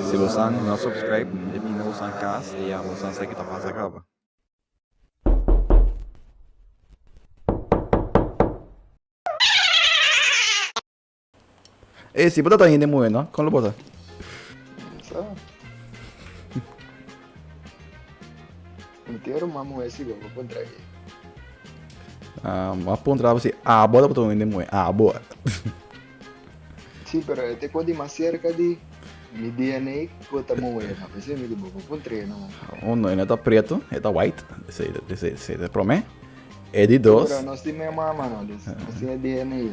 Se você não subscribe, ele não usa casa e a você segue tá fazendo acaba. Si puedo también de muy ¿no? Con lo bota. Sa. Inteiro mamu esse go vou contra aqui. Mas pontrava assim, bola para de muy, boa. Sì, però te qua di ma cerca di mi DNA kota mo na kasi mi dibo ko contra no. Uno, ele tá preto, ele tá white, esse promete. É de dois. Però nós temos mama no, nós temos DNA.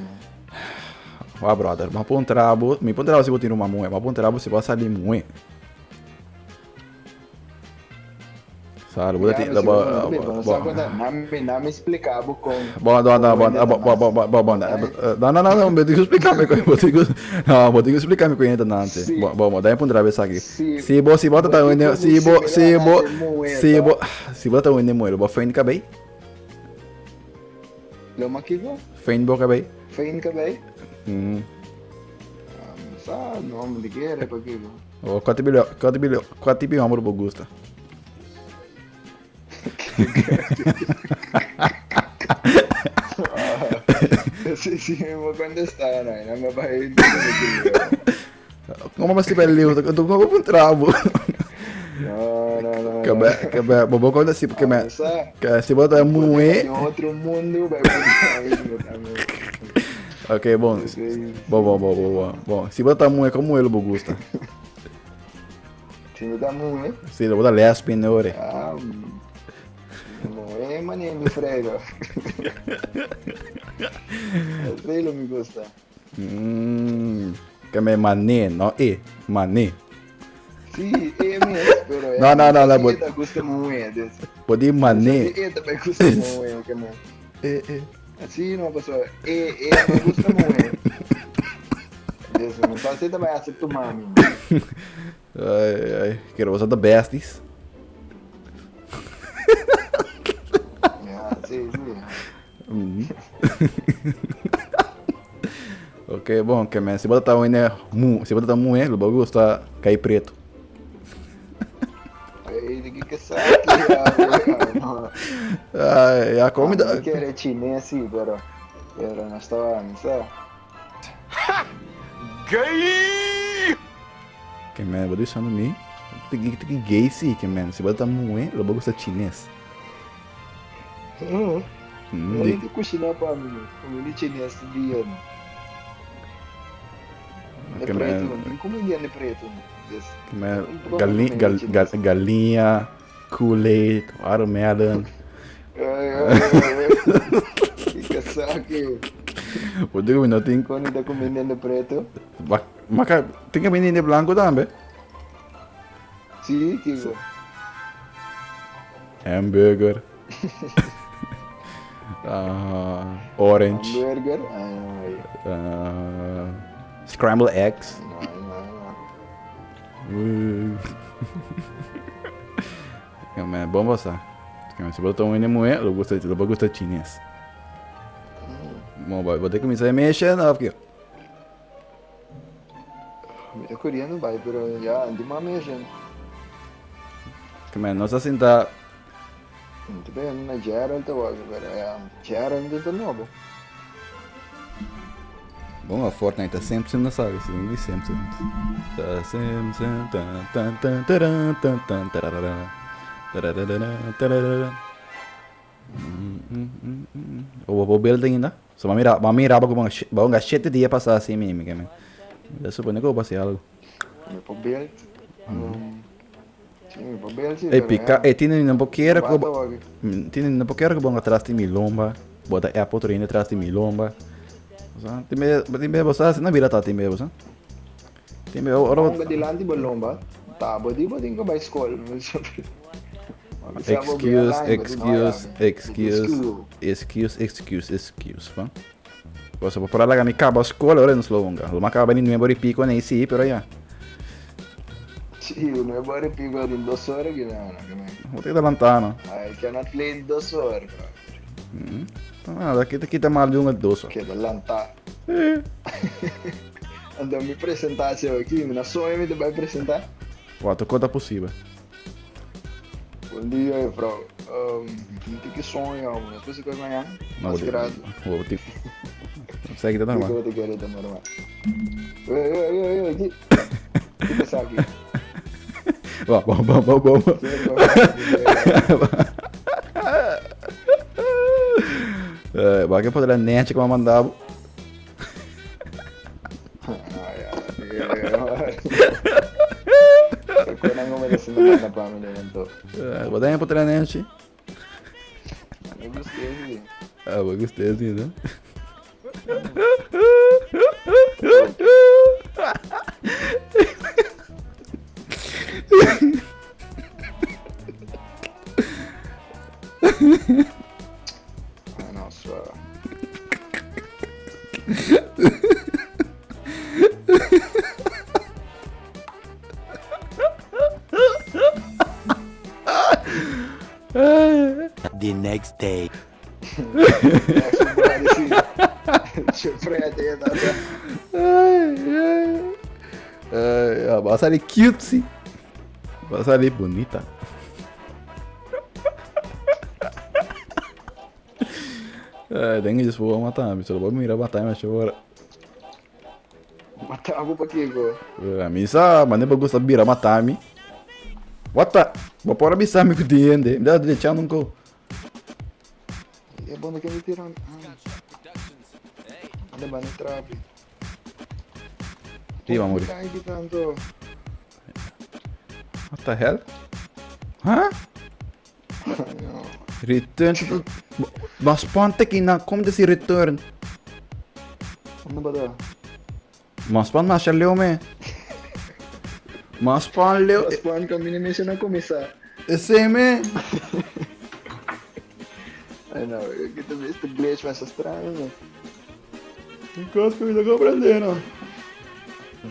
Brother, mas pontrava, me pontrava se botar uma moeda, mas pontrava se você sair muito. Sabe, vou ter não me explicava com não, eu tenho que explicar me coisa, vou ter que explicar me coisa antes. Bom, daí pontrava isso aqui. Se você bota tá onde, se bota onde moeda, vou fein cabei. Lo makigo? Fein bo cabei. Fein cabei? Sa, não me diga porque o quanto bilhão amor Augusta. Sì, ma quando sta, non mi fai come ma stai bello, tu come puntravo. No. Che beh, bobo quando si che si bota mué. Outro mundo, vai. Ok, bom, si bota mué como ele Augusta. Si bota mué? Sì, lo bota lesbian ore. Mué, mani mi frego. Frego mi gusta. Che me mané, no mané. Sì, mesmo, però No, gusta mué. Pode mané. Também gusta mué, che me. Sì, no, posso. Me gusta mué. Adesso non so se também aceito mami. Ai, quero usar da besties. Sì. Ok, bom, que me se bota se bota muito, o bagulho está cair preto. Que sabe, no. A comida. Que era chinês, sim, pero não estava, não sabe? Gay! Que me vou deixando me. Tem gay sim, que me se bota muito, o bagulho está chinês. Ele tem que cochinar para mim, como ele chinês dia. É preto, como ele é preto? Galinha, Kool-Aid, watermelon. Que saque. O digo não tem. Quando está comendo preto? Mas tem que menino branco também. Sim, que Hambúrguer. Orange. Hambúrguer. Scrambled eggs. É bom você. Se botar um moeda, eu gosto de chinês. Bom, vou ter que começar a mexer, não, porque. É coreano, vai, pero já andi uma mexendo. Como é, nós assim tá. Muito bem, na Gerald, agora Gerald de novo. Bom, a Fortnite tá sempre sendo sabe, assim, sempre. Tá sempre. O vou build ainda. Só vamos mirar para um 7 dias passar assim mesmo, que é. Eu suponho que eu passei algo. Por build. Sim, por build sim. Pica, tiene um pouquinho que vão atrás de milomba, bota Apple treino atrás de milomba. Timbe bosa na vira tá timbe bosa. Timbe oro. Ang dilanti bolomba. Tabo di ba din ko ba school? Excuse, pa. Posso por lá que me acaba a escola, ora não se longa. Lo acaba nem me bori pico nem sim, pero ya. Sì, non è buono più in 2 ore che no. Vou ter que adelantar, não. I cannot play in 2 ore. Daqui tá mal de um doce. Che adelantar. Andam me apresentasse aqui, na sonho me vai apresentar. Quanto conta possível. Bom dia, vrouw. Niet ik sonho, mano. Depois que amanhã. Mas graças. Vou ter. Segue tá normal. Eu te quero também, normal. Oi. Que passa aqui? Vamos. Bagay pa dala net que mandava. Ako na nga may sinunod na pamilya nito. Botei pa dala net. Ano gusto yun? Gostei assim, né? Nossa. The next day. Basta ali cute, basta ali bonita. Tengo que desfogar matar, só vou mirar matar, mas agora. Mata ako pa Kiko. A misa, mas nem bagus bira matar me. What the? Vou pôr a misa me cuidando, me dá de deixar num co. É bom que me tiram. Ano ba ni traffic? Sì, amore. Dai di tanto. What the hell? Huh? No. Return to... Mas ponte aqui na... Como desse return? Ano ba to? Mas ponte mas leu me. Mas ponte leu... Paspuan kami ni mission ako misa. Esse me. Ano, kita ves este glitch mas estranho. Coisa que eu ainda aprendendo.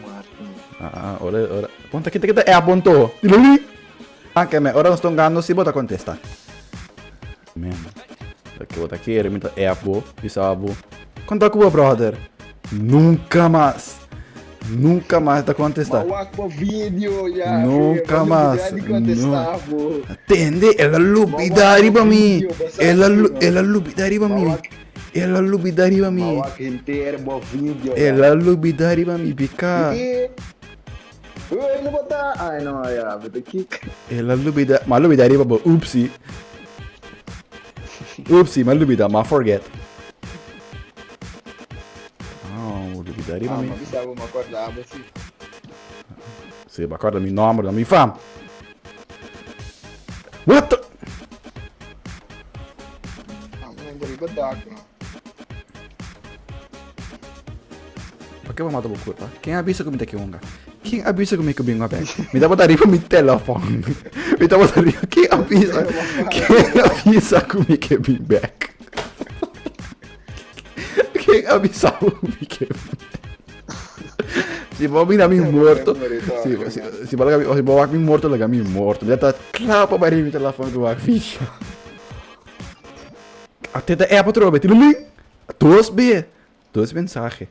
Martin. Ora. Ponte aqui, é a ponto. Diluli. Anche me, ora non sto andando, si bota contesta. Merda. Perché bota aqui, remita é a bo, bisabo. Quanto cuba, brother? Nunca mais. Nunca mais da contestar. Mawak pa video ya. Nunca mais. Di contestar po. Attende, è la lupida riba mi. È la lupida riba mi. È la lupida riba mi. Mawak hinter bo video. È la lupida riba mi, pica. Uy, ano ba ta? Ay, no, ya. But the kick. È la lupida. Ma lupida riba bo, oopsie. Oopsie, ma lupida, ma forget. Oh, lupida riba mi. Mabisa ko makorda ba si. Sì, ma guarda, mi numero, mi fa. What the? Nandiyan ba dak? Perché ho amato curva? Quem avisa que me tem unga? Quem avisa que me que bingo back? Me dá botar riba mi telefone. Me dá botar riba. Quem avisa? Quem avisa que me que bing back? Quem avisa que me que Se vou vir a mim morto. Se vou a mim morto, lega mim morto. Já tá claro para abrir meu telefone do a ficha. Até da app trobe, tilo link. Dois mensagens.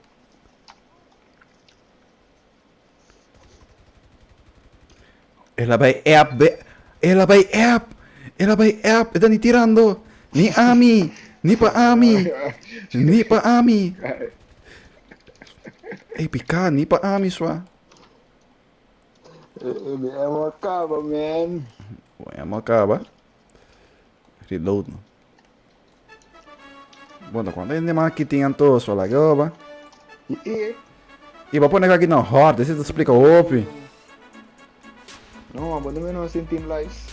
Ela vai app. Está ni tirando. Ni a mí. Ni pa a mí. Ei, pica, ni pa a mí, sua. É uma caba, man. Vamos acaba. Reload, no. Bueno, quando ainda mais que tinha todo só lá, gaba. E vou pôr aqui na hard, esse explica o op. Não, mas não assim team lies.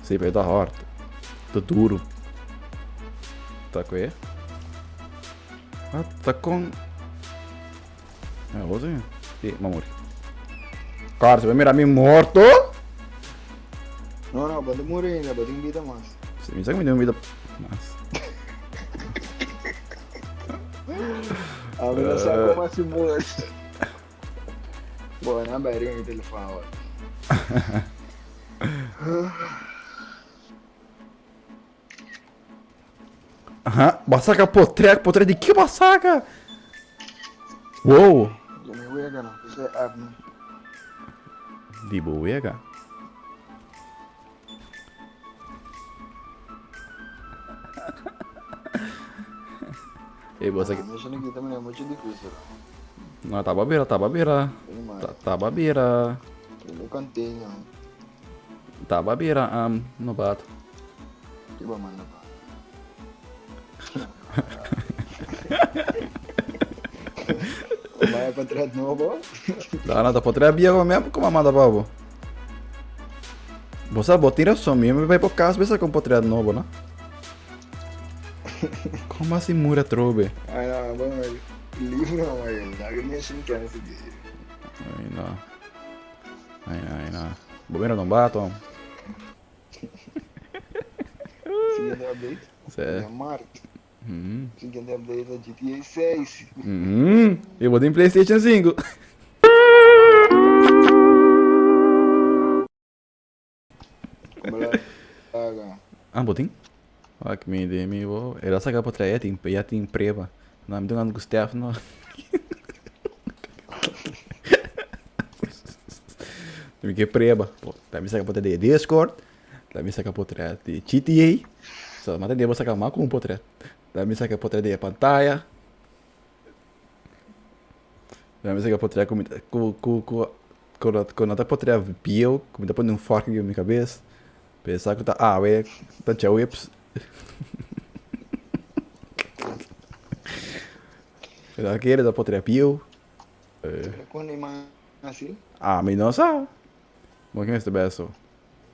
Sim, vai dar hard. Tô duro. Tá com ele? Ah, tá com... É, você? Sim, vamos morrer. Cara, você vai mirar me morto? Não, mas demorei ainda, mas tem vida mais. Você me sabe que me deu vida... Mas... A minha sabe como assim morto. Bom, na barriga meu telefone agora. Aham, basaka potrek de que basaka? Uou! Jangan wega não, isso é app não. Di buega. Eh, bosa Ah, mas aqui também é muito difícil. Não, tá babira, tá babira. Tá babira. Eu cantei, não. Tá babira, no bato. Que bom, mano. Vai para trás de novo. Dá nada, potrebbe bia mesmo como a manda babo. Bosa botira só mesmo vai pro caso, pensa com potrebbe de novo, né? Como assim mura trobe? Ah, não, vamos livro não, mas a minha não quer esse dia. Ai não. Ai não. Bobeira não bato. Seguinte update. Certo. É Marte. Seguinte update é GTA 6. Eu vou em PlayStation 5. Como ela paga. Botin? Fuck me, demi, bo. Era saca po traje tim, ja tim preba. Nam dungan Gustaf no. Tim que preba. Pô, também saca po traje Discord. Também saca po traje GTA. So, mata dia bo saca maku po traje. Também saca po traje pantalla. Também saca po traje quando até po traje bio, como tá pondo fork na minha cabeça. Pensar que tá, ué, tá tchau whips. Aquele da potria pio. Quando é mais assim? Mas não sabe. Bom, quem é este beso?